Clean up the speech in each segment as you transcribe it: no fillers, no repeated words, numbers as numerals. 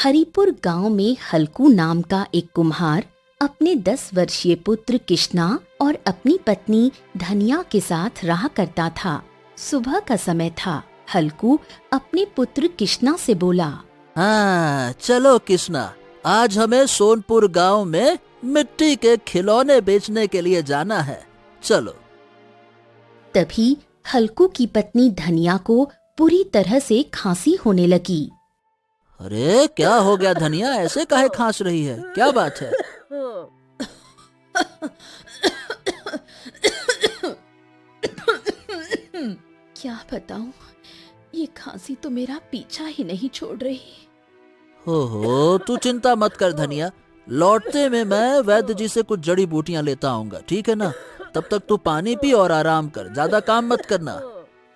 हरिपुर गांव में हल्कू नाम का एक कुम्हार अपने 10 वर्षीय पुत्र किष्णा और अपनी पत्नी धनिया के साथ रहा करता था। सुबह का समय था। हल्कू अपने पुत्र किष्णा से बोला, हाँ चलो किष्णा, आज हमें सोनपुर गांव में मिट्टी के खिलौने बेचने के लिए जाना है, चलो। तभी हल्कू की पत्नी धनिया को पूरी तरह से खांसी होने लगी। अरे क्या हो गया धनिया, ऐसे काहे खांस रही है, क्या बात है? क्या बताऊं, ये खांसी तो मेरा पीछा ही नहीं छोड़ रही। हो तू चिंता मत कर धनिया, लौटते में मैं वैद्य जी से कुछ जड़ी बूटियां लेता आऊंगा, ठीक है ना? तब तक तू पानी पी और आराम कर, ज्यादा काम मत करना।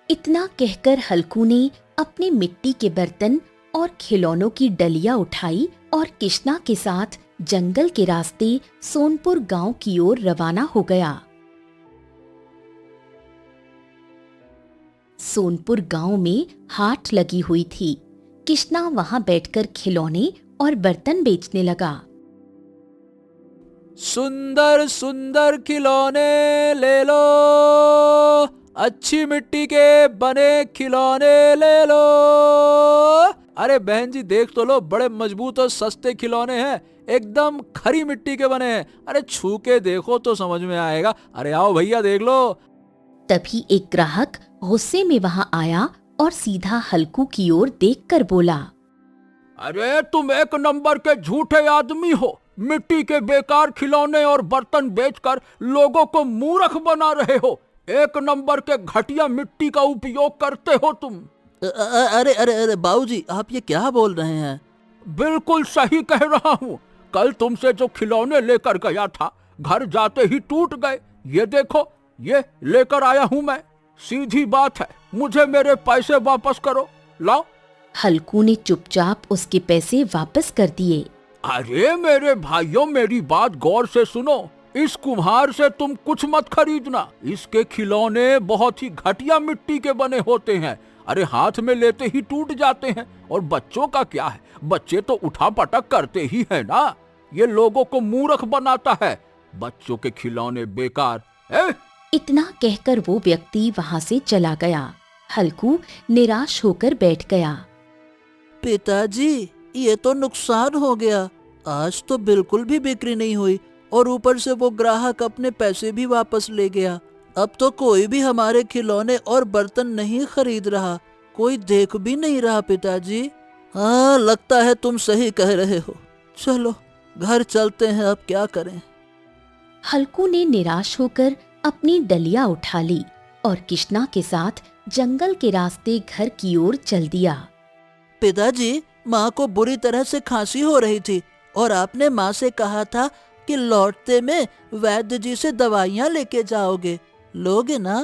इतना कहकर हल्कू ने अपने मिट्टी के बर्तन और खिलौनों की डलियां उठाई और किष्णा के साथ जंगल के रास्ते सोनपुर गांव की ओर रवाना हो गया। सोनपुर गांव में हाट लगी हुई थी। किष्णा वहां बैठकर खिलौने और बर्तन बेचने लगा। सुंदर सुंदर खिलौने ले लो, अच्छी मिट्टी के बने खिलौने ले लो। अरे बहन जी देख तो लो, बड़े मजबूत और सस्ते खिलौने हैं, एकदम खरी मिट्टी के बने हैं। अरे छू के देखो तो समझ में आएगा। अरे आओ भैया देख लो। तभी एक ग्राहक गुस्से में वहां आया और सीधा हल्कू की ओर देखकर बोला, अरे तुम एक नंबर के झूठे आदमी हो, मिट्टी के बेकार खिलौने और बर्तन बेचकर लोगों को मूर्ख बना रहे हो। एक नंबर के घटिया मिट्टी का उपयोग करते हो तुम। अरे अरे अरे बाबूजी, आप ये क्या बोल रहे हैं? बिल्कुल सही कह रहा हूँ। कल तुमसे जो खिलौने लेकर गया था, घर जाते ही टूट गए। ये देखो, ये लेकर आया हूँ मैं। सीधी बात है, मुझे मेरे पैसे वापस करो, लाओ। हल्कू ने चुपचाप उसके पैसे वापस कर दिए। अरे मेरे भाइयों, मेरी बात गौर से सुनो। इस कुम्हार से तुम कुछ मत खरीदना। इसके खिलौने बहुत ही घटिया मिट्टी के बने होते हैं। अरे हाथ में लेते ही टूट जाते हैं। और बच्चों का क्या है, बच्चे तो उठा पटक करते ही है ना। ये लोगों को मूर्ख बनाता है। बच्चों के खिलौने बेकार है। इतना कहकर वो व्यक्ति वहां से चला गया। हल्कू निराश होकर बैठ गया। पिताजी, ये तो नुकसान हो गया। आज तो बिल्कुल भी बिक्री नहीं हुई और ऊपर से वो ग्राहक अपने पैसे भी वापस ले गया। अब तो कोई भी हमारे खिलौने और बर्तन नहीं खरीद रहा, कोई देख भी नहीं रहा पिताजी। हाँ, लगता है तुम सही कह रहे हो। चलो घर चलते हैं, अब क्या करें। हल्कू ने निराश होकर अपनी डलिया उठा ली और किष्णा के साथ जंगल के रास्ते घर की ओर चल दिया। पिताजी, माँ को बुरी तरह से खांसी हो रही थी और आपने माँ से कहा था कि लौटते में वैद्य जी से दवाइयाँ लेके जाओगे, लोगे ना?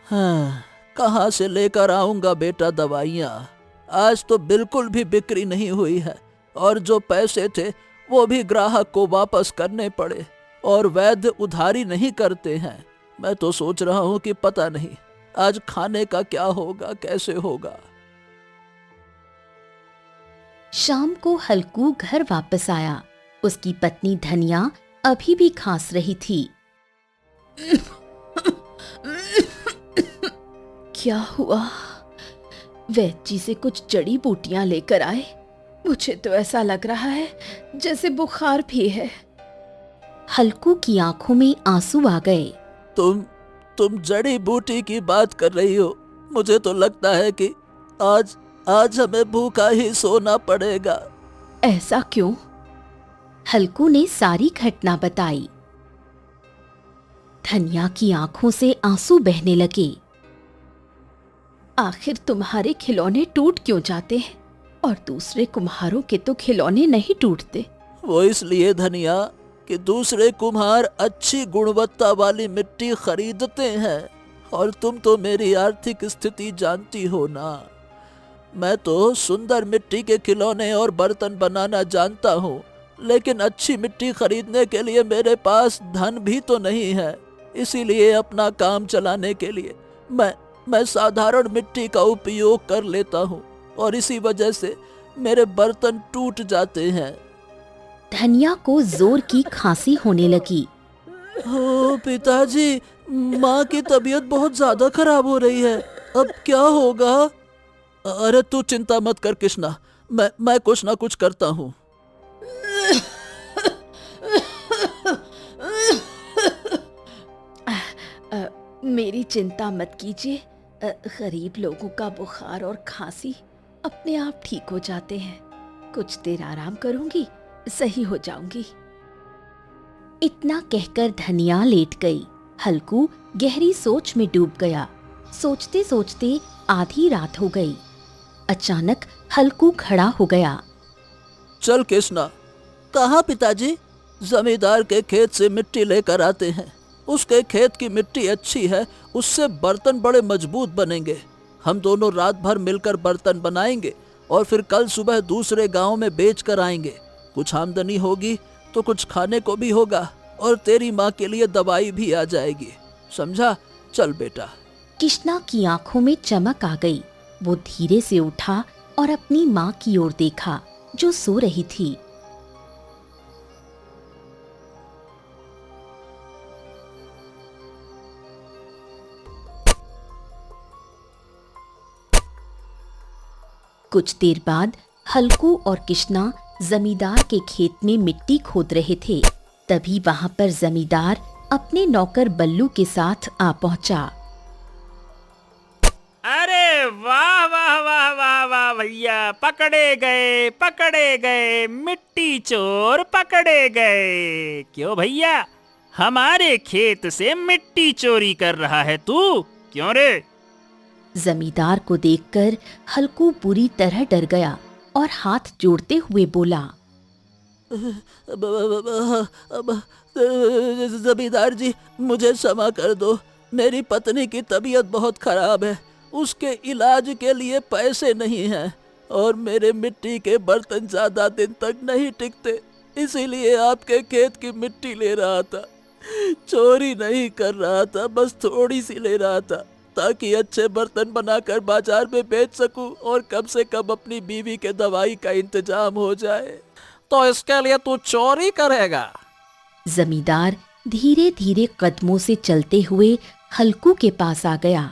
हाँ, कहाँ से लेकर आऊंगा बेटा दवाइयाँ। आज तो बिल्कुल भी बिक्री नहीं हुई है और जो पैसे थे वो भी ग्राहक को वापस करने पड़े और वैद्य उधारी नहीं करते हैं। मैं तो सोच रहा हूँ कि पता नहीं आज खाने का क्या होगा, कैसे होगा। शाम को हल्कू घर वापस आया। उसकी पत्नी धनिया अभी भी खांस रही थी। क्या हुआ? वैद्य जी से कुछ जड़ी बूटियां लेकर आए। मुझे तो ऐसा लग रहा है जैसे बुखार भी है। हल्कू की आंखों में आंसू आ गए। तुम जड़ी बूटी की बात कर रही हो। मुझे तो लगता है कि आज हमें भूखा ही सोना पड़ेगा। ऐसा क्यों? हल्कू ने सारी घटना बताई। धनिया की आंखों से आंसू बहने लगे। आखिर तुम्हारे खिलौने टूट क्यों जाते हैं और दूसरे कुम्हारों के तो खिलौने नहीं टूटते? वो इसलिए धनिया कि दूसरे कुम्हार अच्छी गुणवत्ता वाली मिट्टी खरीदते हैं और तुम तो मेरी आर्थिक स्थिति जानती हो ना। मैं तो सुंदर मिट्टी के खिलौने और बर्तन बनाना जानता हूँ, लेकिन अच्छी मिट्टी खरीदने के लिए मेरे पास धन भी तो नहीं है। इसीलिए अपना काम चलाने के लिए मैं साधारण मिट्टी का उपयोग कर लेता हूँ और इसी वजह से मेरे बर्तन टूट जाते हैं। धनिया को जोर की खांसी होने लगी। ओ पिताजी, माँ की तबीयत बहुत ज्यादा खराब हो रही है, अब क्या होगा? अरे तू चिंता मत कर कृष्णा, मैं कुछ ना कुछ करता हूँ। मेरी चिंता मत कीजिए। गरीब लोगों का बुखार और खांसी अपने आप ठीक हो जाते हैं। कुछ देर आराम करूंगी, सही हो जाऊंगी। इतना कहकर धनिया लेट गई। हल्कू गहरी सोच में डूब गया। सोचते सोचते आधी रात हो गई। अचानक हल्कू खड़ा हो गया। चल कृष्णा। कहाँ पिताजी? जमींदार के खेत से मिट्टी लेकर आते हैं। उसके खेत की मिट्टी अच्छी है, उससे बर्तन बड़े मजबूत बनेंगे। हम दोनों रात भर मिलकर बर्तन बनाएंगे और फिर कल सुबह दूसरे गांव में बेच कर आएंगे। कुछ आमदनी होगी तो कुछ खाने को भी होगा और तेरी माँ के लिए दवाई भी आ जाएगी, समझा? चल बेटा। कृष्णा की आंखों में चमक आ गई। वो धीरे से उठा और अपनी माँ की ओर देखा, जो सो रही थी। कुछ देर बाद हल्कू और कृष्णा जमींदार के खेत में मिट्टी खोद रहे थे। तभी वहां पर जमींदार अपने नौकर बल्लू के साथ आ पहुंचा। अरे वाह वाह वाह वाह वाह भैया, पकड़े गए, मिट्टी चोर पकड़े गए। क्यों भैया, हमारे खेत से मिट्टी चोरी कर रहा है तू? क्यों रे? जमींदार को देखकर हल्कू बुरी तरह डर गया और हाथ जोड़ते हुए बोला, जमींदार जी, मुझे क्षमा कर दो। मेरी पत्नी की तबीयत बहुत खराब है, उसके इलाज के लिए पैसे नहीं हैं और मेरे मिट्टी के बर्तन ज्यादा दिन तक नहीं टिकते, इसीलिए आपके खेत की मिट्टी ले रहा था। चोरी नहीं कर रहा था, बस थोड़ी सी ले रहा था ताकि अच्छे बर्तन बनाकर बाजार में बेच सकूं और कम से कम अपनी बीवी के दवाई का इंतजाम हो जाए। तो इसके लिए तू चोरी करेगा? जमींदार धीरे धीरे कदमों से चलते हुए हल्कू के पास आ गया।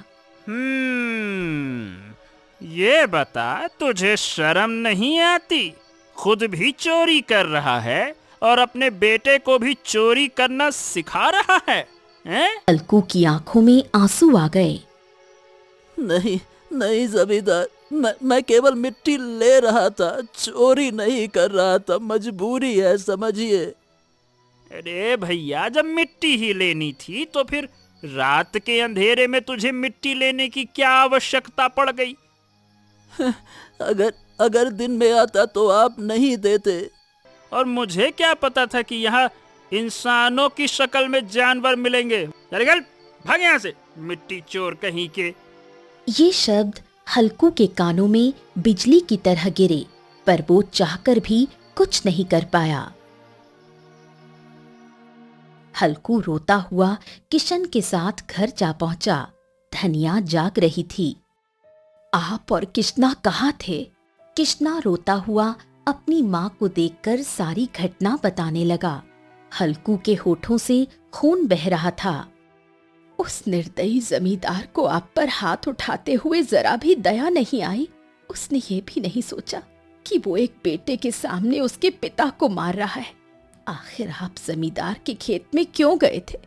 ये बता, तुझे शर्म नहीं आती? खुद भी चोरी कर रहा है और अपने बेटे को भी चोरी करना सिखा रहा है, हैं? हल्कू की आंखों में आंसू आ गए। नहीं जमींदार, मैं केवल मिट्टी ले रहा था, चोरी नहीं कर रहा था, मजबूरी है, समझिए। अरे भैया, जब मिट्टी ही लेनी थी तो फिर रात के अंधेरे में तुझे मिट्टी लेने की क्या आवश्यकता पड़ गई? अगर दिन में आता तो आप नहीं देते। और मुझे क्या पता था कि यहाँ इंसानों की शक्ल में जानवर मिलेंगे। चल भाग यहाँ से, मिट्टी चोर कहीं के। ये शब्द हल्कू के कानों में बिजली की तरह गिरे, पर वो चाहकर भी कुछ नहीं कर पाया। हल्कू रोता हुआ किशन के साथ घर जा पहुंचा। धनिया जाग रही थी। आप और कृष्णा कहाँ थे? कृष्णा रोता हुआ अपनी माँ को देखकर सारी घटना बताने लगा। हल्कू के होठों से खून बह रहा था। उस निर्दयी जमींदार को आप पर हाथ उठाते हुए जरा भी दया नहीं आई। उसने ये भी नहीं सोचा कि वो एक बेटे के सामने उसके पिता को मार रहा है। आखिर आप जमींदार के खेत में क्यों गए थे?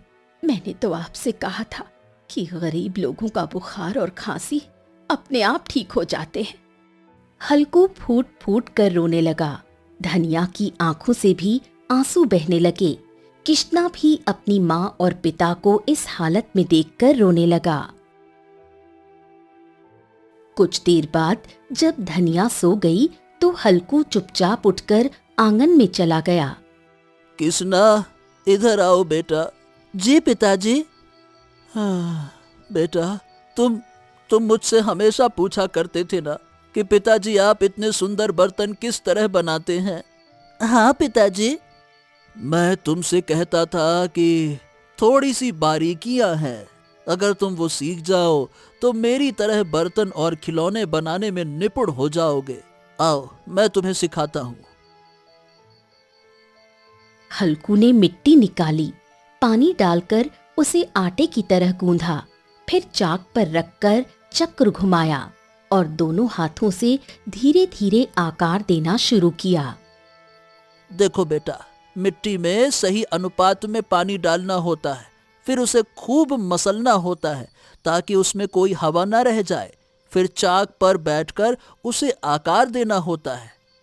मैंने तो आपसे कहा था कि गरीब लोगों का बुखार और खांसी अपने आप ठीक हो जाते हैं। हल्कू फूट फूट कर रोने लगा। धनिया की आंखों से भी आंसू बहने लगे। कृष्णा भी अपनी माँ और पिता को इस हालत में देखकर रोने लगा। कुछ देर बाद जब धनिया सो गई तो हल्कू चुपचाप उठकर आंगन में चला गया। कृष्णा, इधर आओ बेटा। जी पिताजी। हाँ बेटा, तुम मुझसे हमेशा पूछा करते थे ना कि पिताजी आप इतने सुंदर बर्तन किस तरह बनाते हैं। हाँ पिताजी। मैं तुमसे कहता था कि थोड़ी सी बारीकियां हैं, अगर तुम वो सीख जाओ तो मेरी तरह बर्तन और खिलौने बनाने में निपुण हो जाओगे। आओ मैं तुम्हें सिखाता हूँ। हल्कू ने मिट्टी निकाली, पानी डालकर उसे आटे की तरह गूंधा, फिर चाक पर रखकर चक्र घुमाया और दोनों हाथों से धीरे धीरे आकार देना शुरू किया। देखो बेटा, मिट्टी में सही अनुपात में पानी डालना होता है, फिर उसे खूब मसलना होता है ताकि उसमें कोई हवा न रह जाए। फिर चाक पर बैठकर उसे आकार देना होता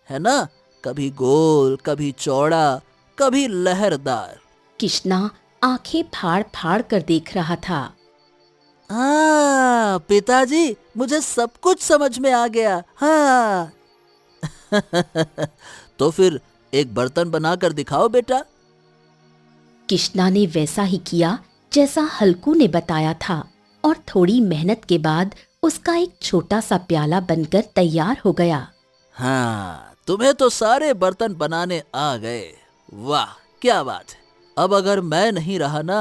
है ना? कभी गोल, कभी चौड़ा, कभी लहरदार। कृष्णा आंखें फाड़ फाड़ कर देख रहा था। हाँ पिताजी, मुझे सब कुछ समझ में आ गया। हाँ तो फिर एक बर्तन बनाकर दिखाओ बेटा। कृष्णा ने वैसा ही किया जैसा हल्कू ने बताया था और थोड़ी मेहनत के बाद उसका एक छोटा सा प्याला बनकर तैयार हो गया। हाँ, तुम्हें तो सारे बर्तन बनाने आ गए। वाह क्या बात है। अब अगर मैं नहीं रहा ना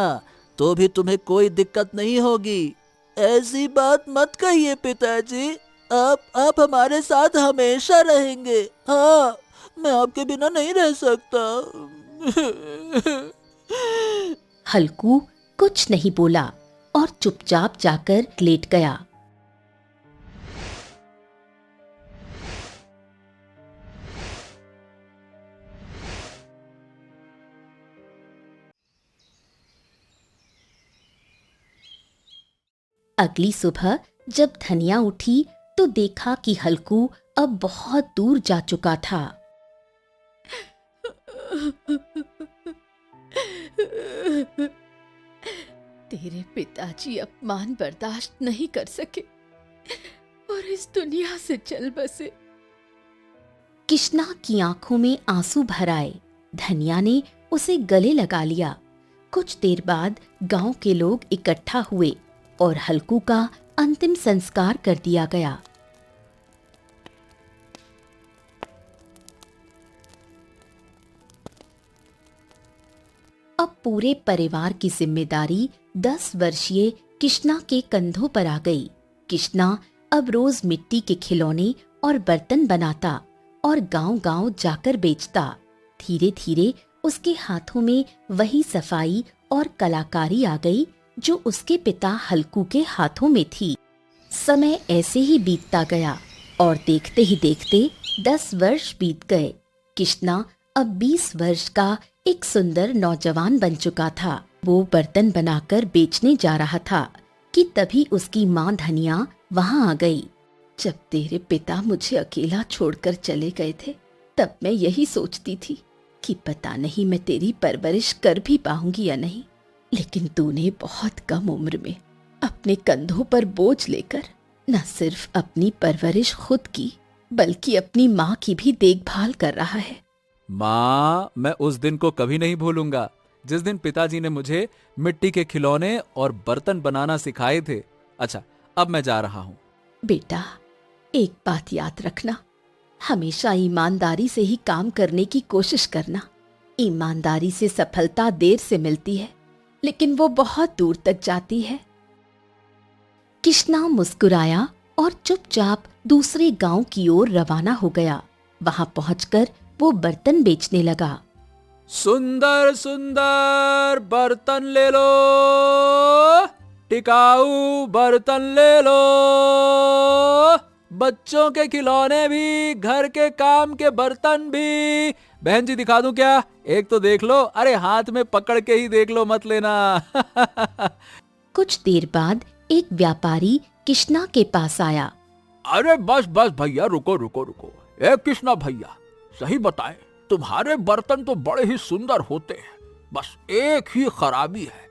तो भी तुम्हें कोई दिक्कत नहीं होगी। ऐसी बात मत कहिए पिताजी, आप हमारे साथ हमेशा रहेंगे। हाँ, मैं आपके बिना नहीं रह सकता। हल्कू कुछ नहीं बोला और चुपचाप जाकर लेट गया। अगली सुबह जब धनिया उठी तो देखा कि हल्कू अब बहुत दूर जा चुका था। तेरे पिताजी अपमान बर्दाश्त नहीं कर सके और इस दुनिया से चल बसे। कृष्णा की आंखों में आंसू भर आए। धनिया ने उसे गले लगा लिया। कुछ देर बाद गांव के लोग इकट्ठा हुए और हल्कू का अंतिम संस्कार कर दिया गया। अब पूरे परिवार की जिम्मेदारी 10 वर्षीय कृष्णा के कंधों पर आ गई। कृष्णा अब रोज मिट्टी के खिलौने और बर्तन बनाता और गांव-गांव जाकर बेचता। धीरे धीरे उसके हाथों में वही सफाई और कलाकारी आ गई जो उसके पिता हल्कू के हाथों में थी। समय ऐसे ही बीतता गया और देखते ही देखते 10 वर्ष बीत गए। कृष्णा अब 20 वर्ष का एक सुंदर नौजवान बन चुका था। वो बर्तन बनाकर बेचने जा रहा था कि तभी उसकी माँ धनिया वहाँ आ गई। जब तेरे पिता मुझे अकेला छोड़कर चले गए थे तब मैं यही सोचती थी कि पता नहीं मैं तेरी परवरिश कर भी पाऊंगी या नहीं, लेकिन तूने बहुत कम उम्र में अपने कंधों पर बोझ लेकर न सिर्फ अपनी परवरिश खुद की बल्कि अपनी माँ की भी देखभाल कर रहा है। माँ, मैं उस दिन को कभी नहीं भूलूंगा जिस दिन पिताजी ने मुझे मिट्टी के खिलौने और बर्तन बनाना सिखाए थे। अच्छा, अब मैं जा रहा हूँ। बेटा, एक बात याद रखना, हमेशा ईमानदारी से ही काम करने की कोशिश करना। ईमानदारी से सफलता देर से मिलती है लेकिन वो बहुत दूर तक जाती है। कृष्णा मुस्कुराया और चुपचाप दूसरे गांव की ओर रवाना हो गया। वहां पहुंचकर वो बर्तन बेचने लगा। सुंदर सुंदर बर्तन ले लो, टिकाऊ बर्तन ले लो, बच्चों के खिलौने भी, घर के काम के बर्तन भी। बहन जी दिखा दूं क्या? एक तो देख लो। अरे हाथ में पकड़ के ही देख लो, मत लेना। कुछ देर बाद एक व्यापारी कृष्णा के पास आया। अरे बस बस भैया, रुको रुको रुको। ए कृष्णा भैया, सही बताएं, तुम्हारे बर्तन तो बड़े ही सुंदर होते हैं, बस एक ही खराबी है।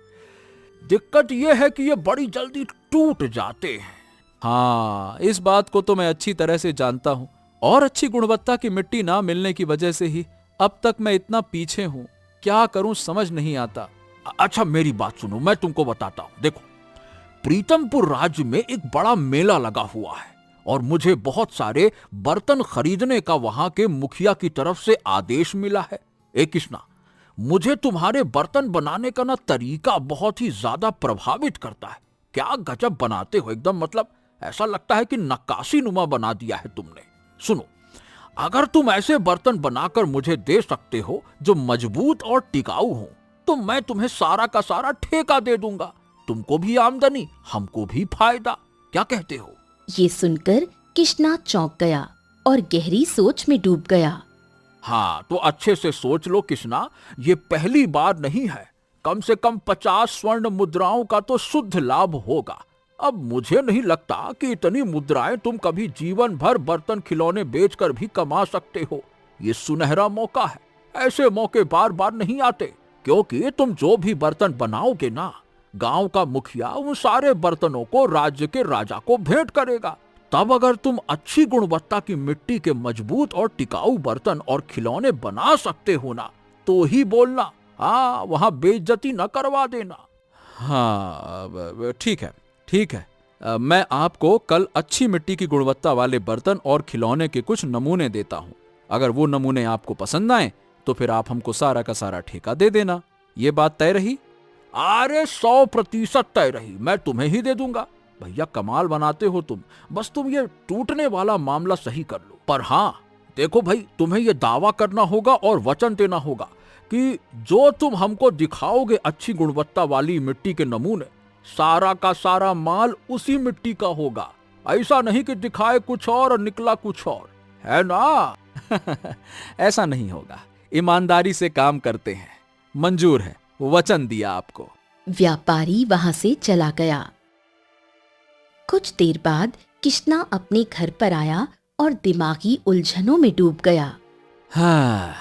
दिक्कत यह है कि ये बड़ी जल्दी टूट जाते हैं। हाँ, इस बात को तो मैं अच्छी तरह से जानता हूँ और अच्छी गुणवत्ता की मिट्टी ना मिलने की वजह से ही अब तक मैं इतना पीछे हूँ। क्या करूँ समझ नहीं आता। अच्छा मेरी बात सुनो, मैं तुमको बताता हूँ। देखो, प्रीतमपुर राज्य में एक बड़ा मेला लगा हुआ है और मुझे बहुत सारे बर्तन खरीदने का वहां के मुखिया की तरफ से आदेश मिला है। ए कृष्णा, मुझे तुम्हारे बर्तन बनाने का ना तरीका बहुत ही ज्यादा प्रभावित करता है। क्या गजब बनाते हो एकदम, मतलब ऐसा लगता है कि नक्काशी नुमा बना दिया है तुमने। सुनो, अगर तुम ऐसे बर्तन बनाकर मुझे दे सकते हो जो मजबूत और टिकाऊ हो, तो मैं तुम्हें सारा का सारा ठेका दे दूंगा। तुमको भी आमदनी, हमको भी फायदा। क्या कहते हो? ये सुनकर किश्ना चौंक गया और गहरी सोच में डूब गया। हाँ, तो अच्छे से सोच लो किश्ना, ये पहली बार नहीं है। कम से कम 50 स्वर्ण मुद्राओं का तो शुद्ध लाभ होगा। अब मुझे नहीं लगता कि इतनी मुद्राएं तुम कभी जीवन भर बर्तन खिलौने बेचकर भी कमा सकते हो। ये सुनहरा मौका है। ऐसे मौके बार बार नहीं आते, क्योंकि तुम जो भी बर्तन बनाओगे ना, गांव का मुखिया उन सारे बर्तनों को राज्य के राजा को भेंट करेगा। तब अगर तुम अच्छी गुणवत्ता की मिट्टी के मजबूत और टिकाऊ बर्तन और खिलौने बना सकते हो ना, तो ही बोलना। हाँ, वहां बेइज्जती न करवा देना। हाँ, ठीक है, ठीक है। मैं आपको कल अच्छी मिट्टी की गुणवत्ता वाले बर्तन और खिलौने के कुछ नमूने देता हूं। अगर वो नमूने आपको पसंद आए तो फिर आप हमको सारा का सारा ठेका दे देना। ये बात तय रही? अरे 100% तय रही। मैं तुम्हें ही दे दूंगा। भैया, कमाल बनाते हो तुम। बस तुम ये टूटने वाला मामला सही कर लो। पर हाँ, देखो भाई, तुम्हें ये दावा करना होगा और वचन देना होगा कि जो तुम हमको दिखाओगे अच्छी गुणवत्ता वाली मिट्टी के नमूने, सारा का सारा माल उसी मिट्टी का होगा। ऐसा नहीं कि दिखाए कुछ और निकला कुछ और, है ना? ऐसा नहीं होगा। ईमानदारी से काम करते हैं। मंजूर है, वचन दिया आपको। व्यापारी वहां से चला गया। कुछ देर बाद किश्ना अपने घर पर आया और दिमागी उलझनों में डूब गया। हाँ,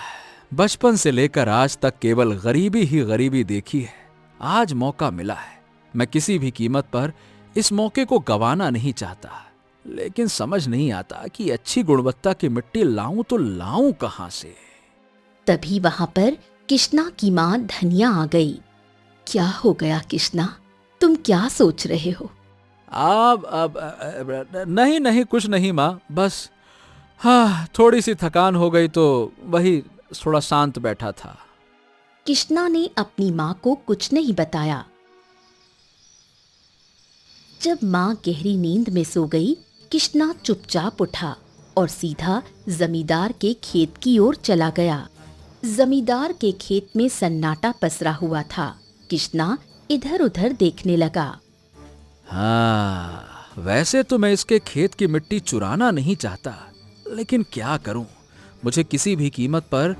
बचपन से लेकर आज तक केवल गरीबी ही गरीबी देखी है। आज मौका मिला है। मैं किसी भी कीमत पर इस मौके को गंवाना नहीं चाहता, लेकिन समझ नहीं आता कि अच्छी गुणवत्ता की मिट्टी लाऊं तो लाऊं कहां से। तभी वहां पर किश्ना की मां धनिया आ गई। क्या हो गया किश्ना, तुम क्या सोच रहे हो? अब नहीं नहीं, कुछ नहीं माँ, बस हाँ, थोड़ी सी थकान हो गई तो वही थोड़ा शांत बैठा था। किश्ना ने अपनी मां को कुछ नहीं बताया। जब मां गहरी नींद में सो गई, किश्ना चुपचाप उठा और सीधा जमींदार के खेत की ओर चला गया। जमींदार के खेत में सन्नाटा पसरा हुआ था। किश्ना इधर उधर देखने लगा। हाँ, वैसे तो मैं इसके खेत की मिट्टी चुराना नहीं चाहता, लेकिन क्या करूं? मुझे किसी भी कीमत पर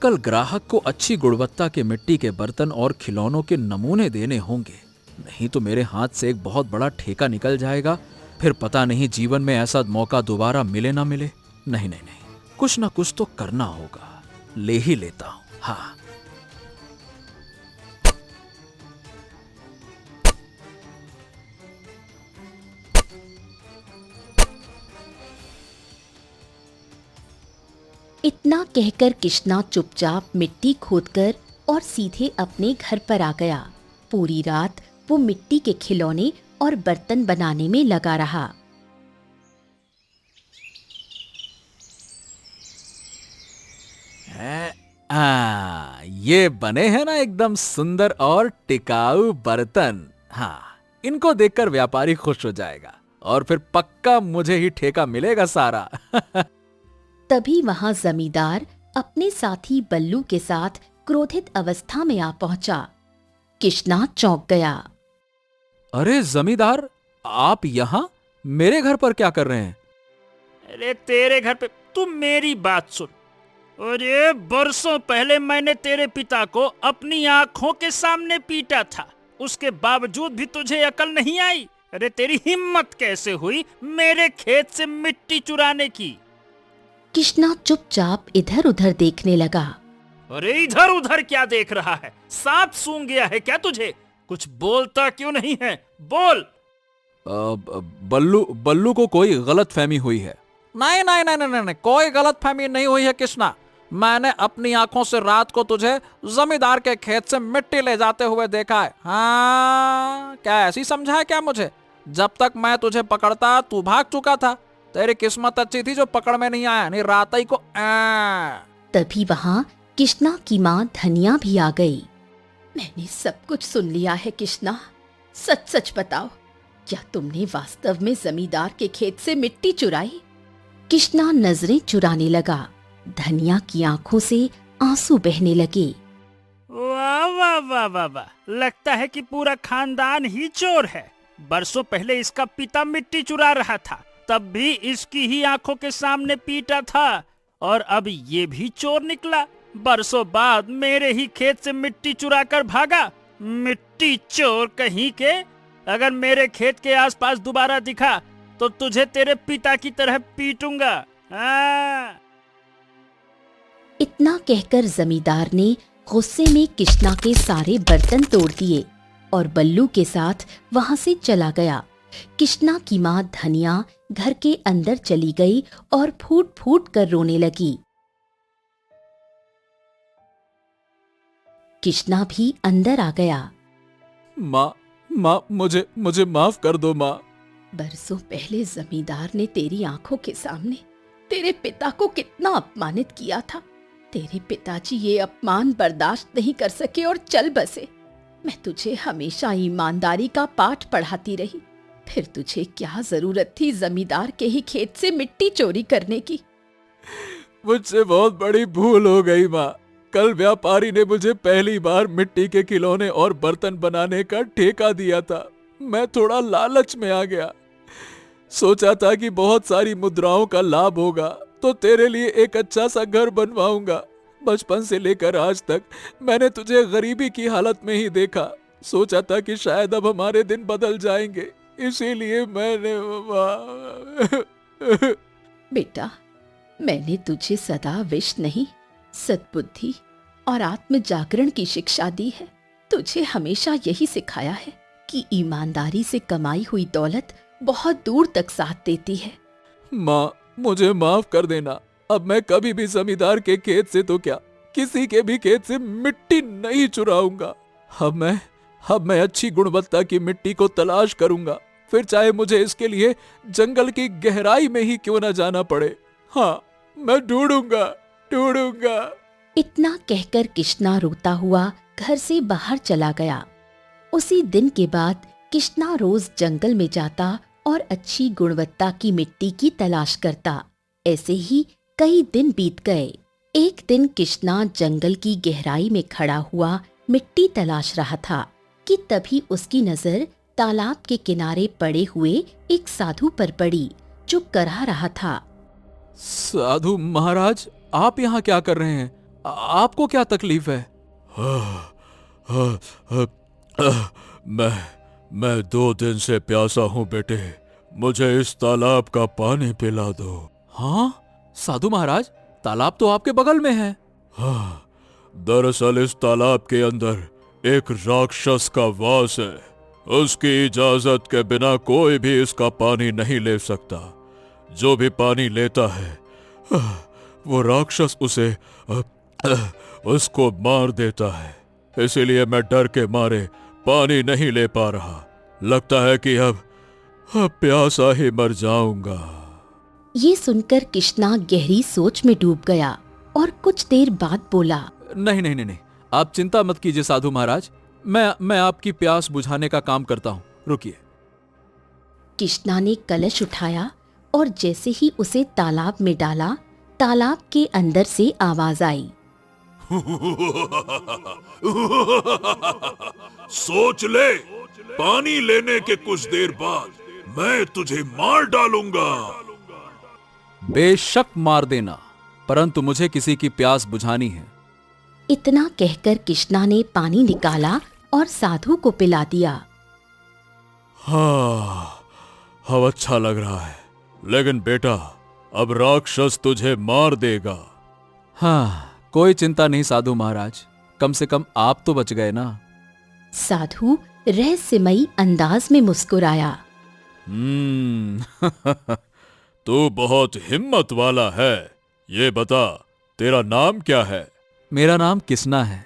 कल ग्राहक को अच्छी गुणवत्ता के मिट्टी के बर्तन और खिलौनों के नमूने देने होंगे, नहीं तो मेरे हाथ से एक बहुत बड़ा ठेका निकल जाएगा। फिर पता नहीं जीवन में ऐसा मौका दोबारा मिले ना मिले। नहीं नहीं नहीं, कुछ ना कुछ तो करना होगा। ले ही लेता हूं। हाँ, इतना कहकर किश्ना चुपचाप मिट्टी खोदकर और सीधे अपने घर पर आ गया। पूरी रात वो मिट्टी के खिलौने और बर्तन बनाने में लगा रहा। ये बने हैं ना एकदम सुंदर और टिकाऊ बर्तन। हाँ, इनको देखकर व्यापारी खुश हो जाएगा और फिर पक्का मुझे ही ठेका मिलेगा सारा। तभी वहां जमींदार अपने साथी बल्लू के साथ क्रोधित अवस्था में आ पहुंचा। किश्ना चौंक गया। अरे जमींदार, आप यहाँ मेरे घर पर क्या कर रहे हैं? अरे तेरे घर पे, तुम मेरी बात सुन। अरे बरसों पहले मैंने तेरे पिता को अपनी आंखों के सामने पीटा था, उसके बावजूद भी तुझे अकल नहीं आई। अरे तेरी हिम्मत कैसे हुई मेरे खेत से मिट्टी चुराने की? किश्ना चुपचाप इधर उधर देखने लगा। अरे इधर उधर क्या देख रहा है? सांप सूंघ गया है क्या तुझे? कुछ बोलता क्यों नहीं है? बोल। बल्लू को कोई गलत फहमी हुई है। नहीं नहीं नहीं नहीं नहीं, कोई गलत फहमी नहीं हुई है किश्ना। मैंने अपनी आंखों से रात को तुझे जमींदार के खेत से मिट्टी ले जाते हुए देखा है। हाँ, क्या ऐसी समझा है क्या मुझे? जब तक मैं तुझे पकड़ता तू भाग चुका था। तेरी किस्मत अच्छी थी जो पकड़ में नहीं आया, नहीं रात ही को। तभी वहां किश्ना की मां धनिया भी आ गई। मैंने सब कुछ सुन लिया है किश्ना, सच सच बताओ, क्या तुमने वास्तव में जमींदार के खेत से मिट्टी चुराई? कृष्णा नजरें चुराने लगा। धनिया की आंखों से आंसू बहने लगे। वाह वाह वाह वाह वाह, लगता है कि पूरा खानदान ही चोर है। बरसों पहले इसका पिता मिट्टी चुरा रहा था, तब भी इसकी ही आंखों के सामने पीटा था, और अब ये भी चोर निकला। बरसों बाद मेरे ही खेत से मिट्टी चुरा कर भागा। मिट्टी चोर कहीं के! अगर मेरे खेत के आसपास दोबारा दिखा तो तुझे तेरे पिता की तरह पीटूंगा। हाँ। इतना कहकर जमींदार ने गुस्से में कृष्णा के सारे बर्तन तोड़ दिए और बल्लू के साथ वहां से चला गया। कृष्णा की माँ धनिया घर के अंदर चली गई और फूट फूट कर रोने लगी। कृष्णा भी अंदर आ गया। माँ माँ, मुझे माफ कर दो माँ। बरसों पहले जमींदार ने तेरी आंखों के सामने तेरे पिता को कितना अपमानित किया था। तेरे पिताजी ये अपमान बर्दाश्त नहीं कर सके और चल बसे। मैं तुझे हमेशा ईमानदारी का पाठ पढ़ाती रही, फिर तुझे क्या जरूरत थी जमींदार के ही खेत से मिट्टी चोरी करने की? मुझसे बहुत बड़ी भूल हो गई माँ। कल व्यापारी ने मुझे पहली बार मिट्टी के खिलौने और बर्तन बनाने का ठेका दिया था। मैं थोड़ा लालच में आ गया। सोचा था कि बहुत सारी मुद्राओं का लाभ होगा तो तेरे लिए एक अच्छा सा घर बनवाऊंगा। बचपन से लेकर आज तक मैंने तुझे गरीबी की हालत में ही देखा। सोचा था कि शायद अब हमारे दिन बदल जाएंगे, इसीलिए मैंने बेटा, मैंने तुझे सदा विष नहीं, सद्बुद्धि और आत्म जागरण की शिक्षा दी है। तुझे हमेशा यही सिखाया है कि ईमानदारी से कमाई हुई दौलत बहुत दूर तक साथ देती है। माँ, मुझे माफ कर देना। अब मैं कभी भी जमींदार के खेत से तो क्या, किसी के भी खेत से मिट्टी नहीं चुराऊंगा। अब मैं अच्छी गुणवत्ता की मिट्टी को तलाश करूंगा, फिर चाहे मुझे इसके लिए जंगल की गहराई में ही क्यों न जाना पड़े। हाँ, मैं ढूंढूंगा। इतना कहकर कृष्णा रोता हुआ घर से बाहर चला गया। उसी दिन के बाद कृष्णा रोज जंगल में जाता और अच्छी गुणवत्ता की मिट्टी की तलाश करता। ऐसे ही कई दिन बीत गए। एक दिन कृष्णा जंगल की गहराई में खड़ा हुआ मिट्टी तलाश रहा था कि तभी उसकी नजर तालाब के किनारे पड़े हुए एक साधु पर पड़ी जो कराह रहा था। साधु महाराज, आप यहाँ क्या कर रहे हैं? आपको क्या तकलीफ है? मैं 2 दिन से प्यासा हूँ बेटे, मुझे इस तालाब का पानी पिला दो। हाँ साधु महाराज, तालाब तो आपके बगल में है। हाँ, दरअसल इस तालाब के अंदर एक राक्षस का वास है। उसकी इजाजत के बिना कोई भी इसका पानी नहीं ले सकता। जो भी पानी लेता है वो राक्षस उसको मार देता है। इसीलिए मैं डर के मारे पानी नहीं ले पा रहा। लगता है कि अब प्यासा ही मर जाऊंगा। ये सुनकर कृष्णा गहरी सोच में डूब गया और कुछ देर बाद बोला, नहीं, आप चिंता मत कीजिए साधु महाराज, मैं आपकी प्यास बुझाने का काम करता हूँ, रुकिए। कृष्णा ने कलश उठाया और जैसे ही उसे तालाब में डाला, तालाब के अंदर से आवाज आई, सोच ले, पानी लेने के कुछ देर बाद मैं तुझे मार डालूंगा। बेशक मार देना, परंतु मुझे किसी की प्यास बुझानी है। इतना कहकर कृष्णा ने पानी निकाला और साधु को पिला दिया। हाँ, अब अच्छा लग रहा है, लेकिन बेटा अब राक्षस तुझे मार देगा। हाँ, कोई चिंता नहीं साधु महाराज, कम से कम आप तो बच गए ना। साधु रहस्यमयी अंदाज में मुस्कुराया। तू बहुत हिम्मत वाला है। ये बता, तेरा नाम क्या है? मेरा नाम कृष्णा है।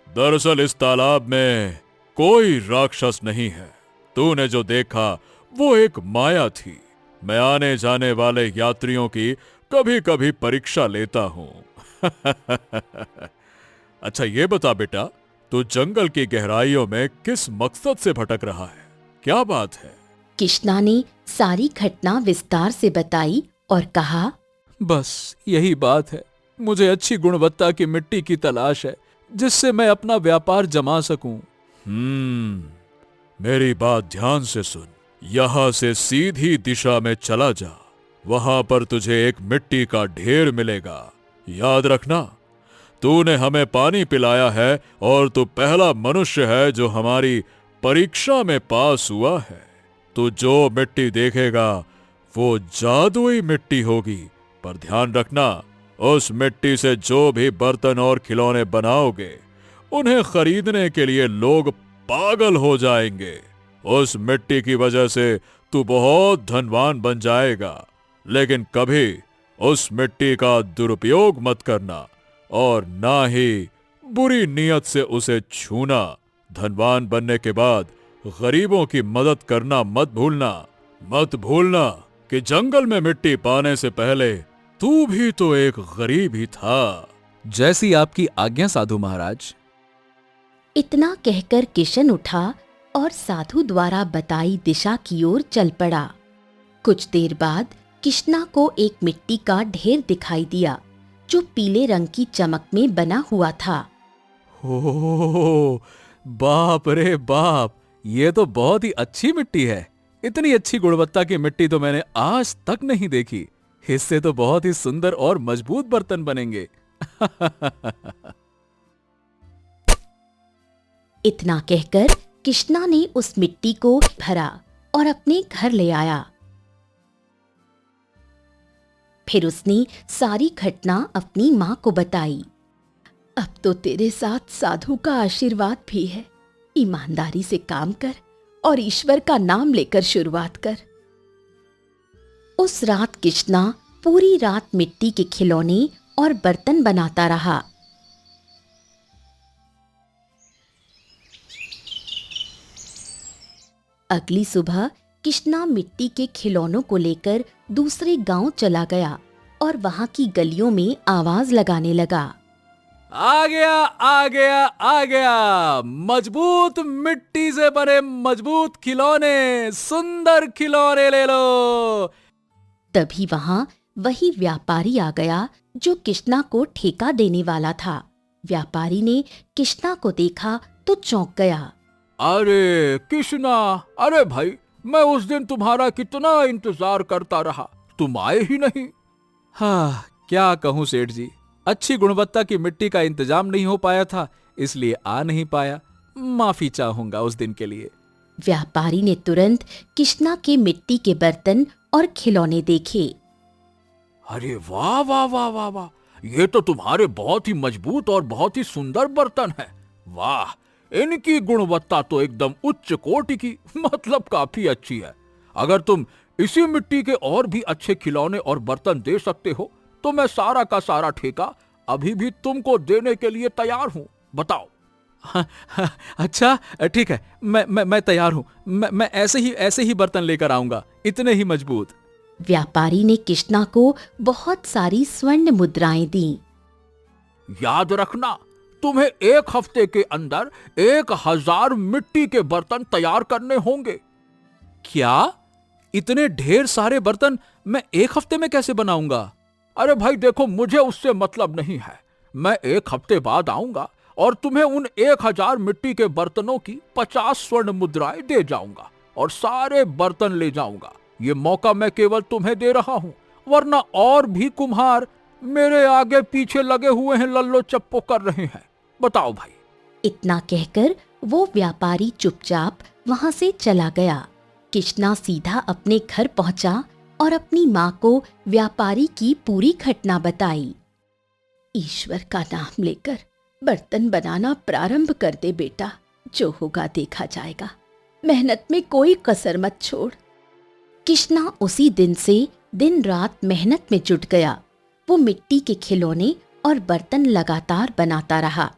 दरअसल इस तालाब में कोई राक्षस नहीं है। तूने जो देखा वो एक माया थी। मैं आने जाने वाले यात्रियों की कभी कभी परीक्षा लेता हूँ। अच्छा ये बता बेटा, तू जंगल की गहराइयों में किस मकसद से भटक रहा है? क्या बात है? कृष्णा ने सारी घटना विस्तार से बताई और कहा, बस यही बात है, मुझे अच्छी गुणवत्ता की मिट्टी की तलाश है जिससे मैं अपना व्यापार जमा सकूं। मेरी बात ध्यान से सुन। यहां से सीधी दिशा में चला जा, वहां पर तुझे एक मिट्टी का ढेर मिलेगा। याद रखना, तूने हमें पानी पिलाया है और तू पहला मनुष्य है जो हमारी परीक्षा में पास हुआ है। तू जो मिट्टी देखेगा वो जादुई मिट्टी होगी, पर ध्यान रखना, उस मिट्टी से जो भी बर्तन और खिलौने बनाओगे उन्हें खरीदने के लिए लोग पागल हो जाएंगे। उस मिट्टी की वजह से तू बहुत धनवान बन जाएगा, लेकिन कभी उस मिट्टी का दुरुपयोग मत करना और ना ही बुरी नीयत से उसे छूना। धनवान बनने के बाद गरीबों की मदद करना मत भूलना। मत भूलना कि जंगल में मिट्टी पाने से पहले तू भी तो एक गरीब ही था। जैसी आपकी आज्ञा साधु महाराज। इतना कहकर किशन उठा और साधु द्वारा बताई दिशा की ओर चल पड़ा। कुछ देर बाद किशना को एक मिट्टी का ढेर दिखाई दिया जो पीले रंग की चमक में बना हुआ था। ओ, बाप रे बाप, ये तो बहुत ही अच्छी मिट्टी है। इतनी अच्छी गुणवत्ता की मिट्टी तो मैंने आज तक नहीं देखी। इससे तो बहुत ही सुंदर और मजबूत बर्तन बनेंगे। इतना कहकर किशना ने उस मिट्टी को भरा और अपने घर ले आया। फिर उसने सारी घटना अपनी माँ को बताई। अब तो तेरे साथ साधु का आशीर्वाद भी है। ईमानदारी से काम कर और ईश्वर का नाम लेकर शुरुआत कर। उस रात किशना पूरी रात मिट्टी के खिलौने और बर्तन बनाता रहा। अगली सुबह किशना मिट्टी के खिलौनों को लेकर दूसरे गांव चला गया और वहां की गलियों में आवाज लगाने लगा। आ गया आ गया आ गया, मजबूत मिट्टी से बने मजबूत खिलौने, सुंदर खिलौने ले लो। तभी वहां वही व्यापारी आ गया जो किशना को ठेका देने वाला था। व्यापारी ने किशना को देखा तो चौंक गया। अरे किशना, अरे भाई, मैं उस दिन तुम्हारा कितना इंतजार करता रहा, तुम आए ही नहीं। हाँ, क्या कहूँ सेठ जी, अच्छी गुणवत्ता की मिट्टी का इंतजाम नहीं हो पाया था, इसलिए आ नहीं पाया। माफी चाहूंगा उस दिन के लिए। व्यापारी ने तुरंत किशना के मिट्टी के बर्तन और खिलौने देखे। अरे वाह वाह वाह वाह वाह, ये तो तुम्हारे बहुत ही मजबूत और बहुत ही सुंदर बर्तन है। वाह, इनकी गुणवत्ता तो एकदम उच्च कोटि की, मतलब काफी अच्छी है। अगर तुम इसी मिट्टी के और भी अच्छे खिलौने और बर्तन दे सकते हो तो मैं सारा का सारा ठेका अभी भी तुमको देने के लिए तैयार हूं। बताओ। अच्छा ठीक है, मैं तैयार हूं। मैं ऐसे ही बर्तन लेकर आऊंगा, इतने ही मजबूत। व्यापारी ने किशना को बहुत सारी स्वर्ण मुद्राएं दी। याद रखना, तुम्हें 1 हफ्ते के अंदर 1000 मिट्टी के बर्तन तैयार करने होंगे। क्या? इतने ढेर सारे बर्तन मैं 1 हफ्ते में कैसे बनाऊंगा? अरे भाई देखो, मुझे उससे मतलब नहीं है। मैं 1 हफ्ते बाद आऊंगा और तुम्हें उन 1000 मिट्टी के बर्तनों की 50 स्वर्ण मुद्राएं दे जाऊंगा और सारे बर्तन ले जाऊंगा। ये मौका मैं केवल तुम्हें दे रहा हूं, वरना और भी कुम्हार मेरे आगे पीछे लगे हुए हैं, लल्लो चप्पो कर रहे हैं। बताओ भाई। इतना कहकर वो व्यापारी चुपचाप वहां से चला गया। किशना सीधा अपने घर पहुंचा और अपनी माँ को व्यापारी की पूरी घटना बताई। ईश्वर का नाम लेकर बर्तन बनाना प्रारंभ कर दे बेटा, जो होगा देखा जाएगा। मेहनत में कोई कसर मत छोड़। किशना उसी दिन से दिन रात मेहनत में जुट गया। वो मिट्टी के खिलौने और बर्तन लगातार बनाता रहा।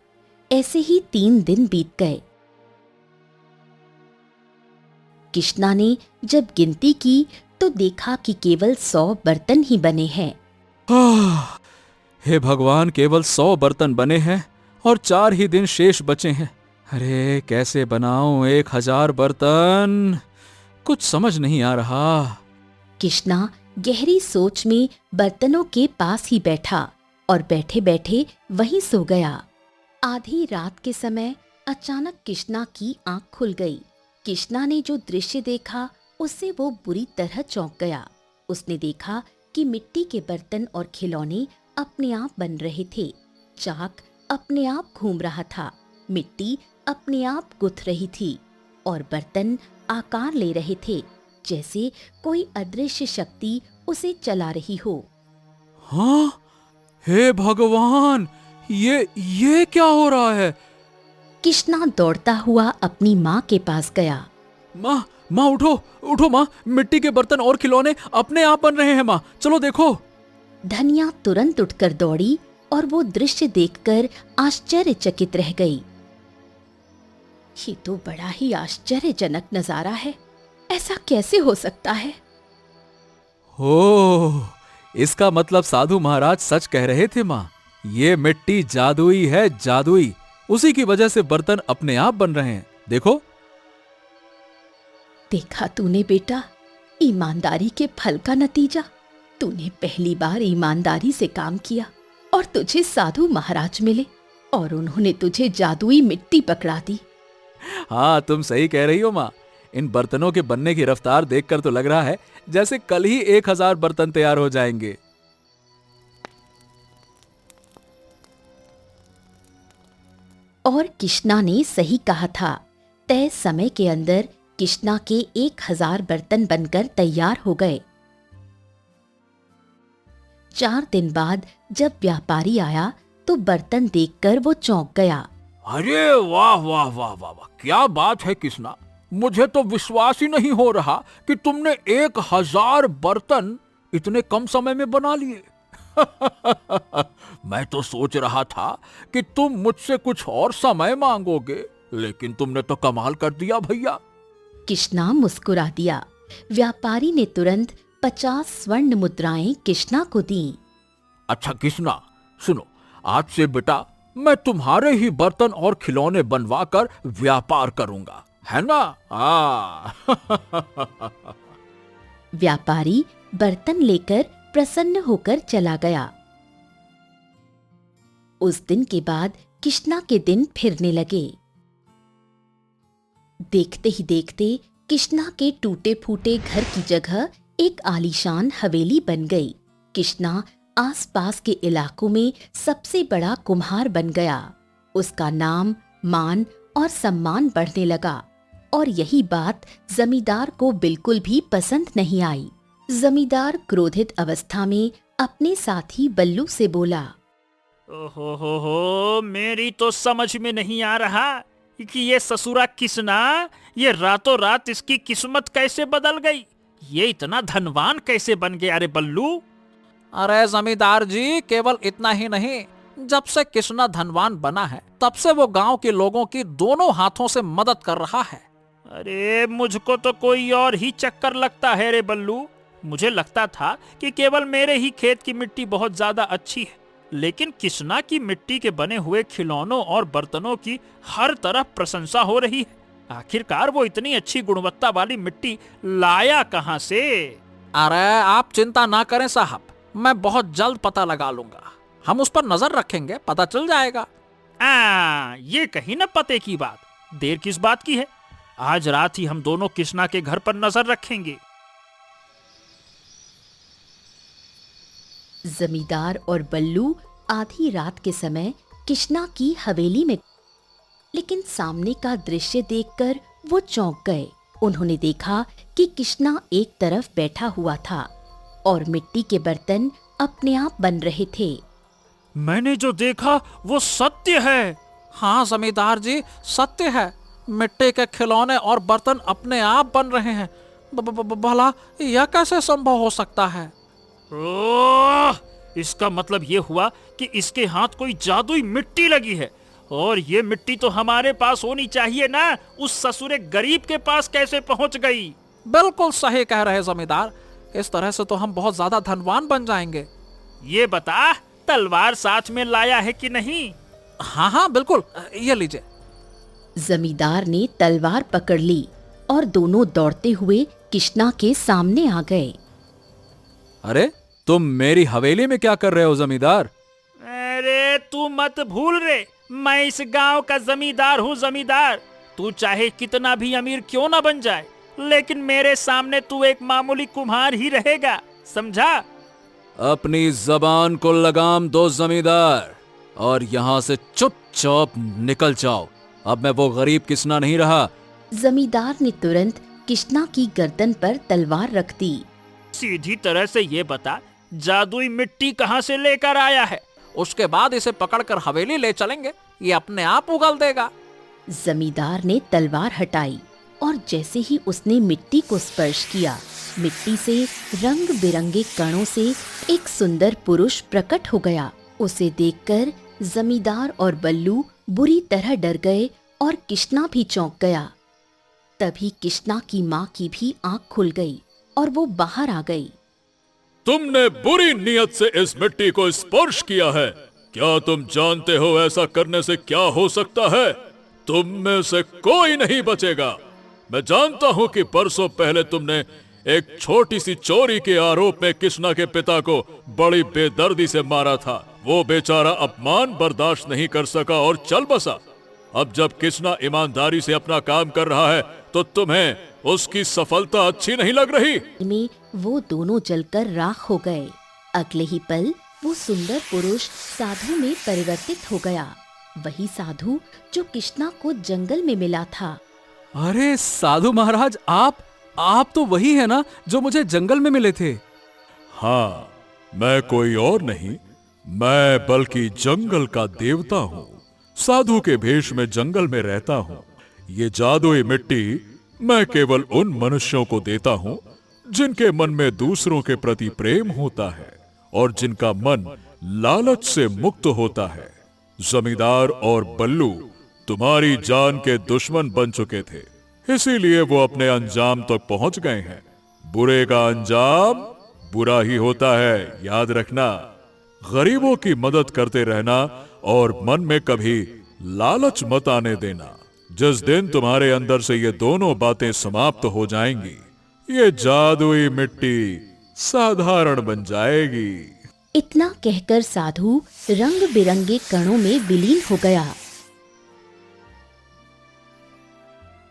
ऐसे ही 3 दिन बीत गए। किशना ने जब गिनती की तो देखा कि केवल 100 बर्तन ही बने हैं। हे भगवान, केवल 100 बर्तन बने हैं और 4 ही दिन शेष बचे हैं। अरे कैसे बनाऊं 1000 बर्तन, कुछ समझ नहीं आ रहा। किशना गहरी सोच में बर्तनों के पास ही बैठा और बैठे बैठे वहीं सो गया। आधी रात के समय अचानक कृष्णा की आंख खुल गई। कृष्णा ने जो दृश्य देखा उससे वो बुरी तरह चौंक गया। उसने देखा कि मिट्टी के बर्तन और खिलौने अपने आप बन रहे थे। चाक अपने आप घूम रहा था, मिट्टी अपने आप गुथ रही थी और बर्तन आकार ले रहे थे, जैसे कोई अदृश्य शक्ति उसे चला रही हो। हाँ, हे भगवान, ये क्या हो रहा है? कृष्णा दौड़ता हुआ अपनी माँ के पास गया। माँ उठो माँ, मिट्टी के बर्तन और खिलौने अपने आप बन रहे हैं माँ, चलो देखो। धनिया तुरंत उठकर दौड़ी और वो दृश्य देखकर आश्चर्यचकित रह गई। ये तो बड़ा ही आश्चर्यजनक नजारा है, ऐसा कैसे हो सकता है? ओह, इसका मतलब साधु महाराज सच कह रहे थे माँ। ये मिट्टी जादुई है, जादुई। उसी की वजह से बर्तन अपने आप बन रहे हैं, देखो। देखा तूने बेटा, ईमानदारी के फल का नतीजा। तूने पहली बार ईमानदारी से काम किया और तुझे साधु महाराज मिले और उन्होंने तुझे जादुई मिट्टी पकड़ा दी। हाँ, तुम सही कह रही हो माँ। इन बर्तनों के बनने की रफ्तार देखकर तो लग रहा है जैसे कल ही 1000 बर्तन तैयार हो जाएंगे। और कृष्णा ने सही कहा था। तय समय के अंदर कृष्णा के 1000 बर्तन बनकर तैयार हो गए। 4 दिन बाद जब व्यापारी आया तो बर्तन देखकर वो चौंक गया। अरे वाह वाह वाह वाह वाह, क्या बात है कृष्णा। मुझे तो विश्वास ही नहीं हो रहा कि तुमने 1000 बर्तन इतने कम समय में बना लिए। मैं तो सोच रहा था कि तुम मुझसे कुछ और समय मांगोगे, लेकिन तुमने तो कमाल कर दिया भैया। कृष्णा मुस्कुरा दिया। व्यापारी ने तुरंत 50 स्वर्ण मुद्राएं कृष्णा को दी। अच्छा कृष्णा, सुनो, आज से बेटा मैं तुम्हारे ही बर्तन और खिलौने बनवाकर व्यापार करूंगा, है ना? व्यापारी बर्तन लेकर प्रसन्न होकर चला गया। उस दिन के बाद कृष्णा के दिन फिरने लगे। देखते ही देखते कृष्णा के टूटे फूटे घर की जगह एक आलीशान हवेली बन गई। कृष्णा आसपास के इलाकों में सबसे बड़ा कुम्हार बन गया। उसका नाम, मान और सम्मान बढ़ने लगा और यही बात जमींदार को बिल्कुल भी पसंद नहीं आई। जमींदार क्रोधित अवस्था में अपने साथी बल्लू से बोला, ओहो, मेरी तो समझ में नहीं आ रहा कि ये ससुरा कृष्णा, ये रातों रात इसकी किस्मत कैसे बदल गई। ये इतना धनवान कैसे बन गया? अरे बल्लू। अरे जमींदार जी, केवल इतना ही नहीं, जब से कृष्णा धनवान बना है तब से वो गांव के लोगों की दोनों हाथों से मदद कर रहा है। अरे मुझको तो कोई और ही चक्कर लगता है रे बल्लू। मुझे लगता था कि केवल मेरे ही खेत की मिट्टी बहुत ज्यादा अच्छी है, लेकिन कृष्णा की मिट्टी के बने हुए खिलौनों और बर्तनों की हर तरफ प्रशंसा हो रही है। आखिरकार वो इतनी अच्छी गुणवत्ता वाली मिट्टी लाया कहां से? अरे आप चिंता ना करें साहब, मैं बहुत जल्द पता लगा लूंगा। हम उस पर नजर रखेंगे, पता चल जाएगा। ये कहीं न पते की बात। देर किस बात की है? आज रात ही हम दोनों कृष्णा के घर पर नजर रखेंगे। जमींदार और बल्लू आधी रात के समय कृष्णा की हवेली में, लेकिन सामने का दृश्य देखकर वो चौंक गए। उन्होंने देखा कि कृष्णा एक तरफ बैठा हुआ था और मिट्टी के बर्तन अपने आप बन रहे थे। मैंने जो देखा वो सत्य है। हाँ जमींदार जी, सत्य है। मिट्टी के खिलौने और बर्तन अपने आप बन रहे हैं। भला यह कैसे संभव हो सकता है? इसका मतलब ये हुआ कि इसके हाथ कोई जादुई मिट्टी लगी है, और ये मिट्टी तो हमारे पास होनी चाहिए ना। उस ससुरे गरीब के पास कैसे पहुंच गई? बिल्कुल सही कह रहे जमींदार, इस तरह से तो हम बहुत ज्यादा धनवान बन जाएंगे। ये बता, तलवार साथ में लाया है कि नहीं? हाँ हाँ बिल्कुल, ये लीजिए। जमींदार ने तलवार पकड़ ली और दोनों दौड़ते हुए कृष्णा के सामने आ गए। अरे तुम मेरी हवेली में क्या कर रहे हो जमींदार? अरे तू मत भूल रे, मैं इस गांव का जमींदार हूँ, जमींदार। तू चाहे कितना भी अमीर क्यों ना बन जाए, लेकिन मेरे सामने तू एक मामूली कुम्हार ही रहेगा, समझा? अपनी जबान को लगाम दो जमींदार, और यहाँ से चुपचाप निकल जाओ। अब मैं वो गरीब किस्ना नहीं रहा। जमींदार ने तुरंत किश्ना की गर्दन पर तलवार रख दी। सीधी तरह से ये बता, जादुई मिट्टी कहाँ से लेकर आया है? उसके बाद इसे पकड़कर हवेली ले चलेंगे, ये अपने आप उगल देगा। जमींदार ने तलवार हटाई और जैसे ही उसने मिट्टी को स्पर्श किया, मिट्टी से रंग बिरंगे कणों से एक सुंदर पुरुष प्रकट हो गया। उसे देखकर जमींदार और बल्लू बुरी तरह डर गए और किश्ना भी चौंक गया। तभी किश्ना की माँ की भी आंख खुल गई और वो बाहर आ गई। तुमने बुरी नीयत से इस मिट्टी को स्पर्श किया है। क्या तुम जानते हो ऐसा करने से क्या हो सकता है? तुम में से कोई नहीं बचेगा। मैं जानता हूं कि परसों पहले तुमने एक छोटी सी चोरी के आरोप में किश्ना के पिता को बड़ी बेदर्दी से मारा था। वो बेचारा अपमान बर्दाश्त नहीं कर सका और चल बसा। अब जब किश्ना ईमानदारी से अपना काम कर रहा है तो तुम्हें उसकी सफलता अच्छी नहीं लग रही। में वो दोनों जलकर राख हो गए। अगले ही पल वो सुंदर पुरुष साधु में परिवर्तित हो गया, वही साधु जो किश्ना को जंगल में मिला था। अरे साधु महाराज, आप तो वही है ना जो मुझे जंगल में मिले थे? हाँ, मैं कोई और नहीं, मैं बल्कि जंगल का देवता हूँ। साधु के भेष में जंगल में रहता हूँ। ये जादुई मिट्टी मैं केवल उन मनुष्यों को देता हूँ जिनके मन में दूसरों के प्रति प्रेम होता है और जिनका मन लालच से मुक्त होता है। जमींदार और बल्लू तुम्हारी जान के दुश्मन बन चुके थे, इसीलिए वो अपने अंजाम तक पहुंच गए हैं। बुरे का अंजाम बुरा ही होता है, याद रखना। गरीबों की मदद करते रहना और मन में कभी लालच मत आने देना। जिस दिन तुम्हारे अंदर से ये दोनों बातें समाप्त हो जाएंगी, ये जादुई मिट्टी साधारण बन जाएगी। इतना कहकर साधु रंग बिरंगे कणों में विलीन हो गया।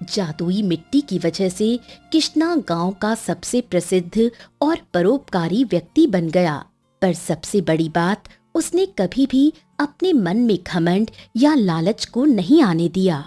जादुई मिट्टी की वजह से किश्ना गांव का सबसे प्रसिद्ध और परोपकारी व्यक्ति बन गया। पर सबसे बड़ी बात, उसने कभी भी अपने मन में घमंड या लालच को नहीं आने दिया।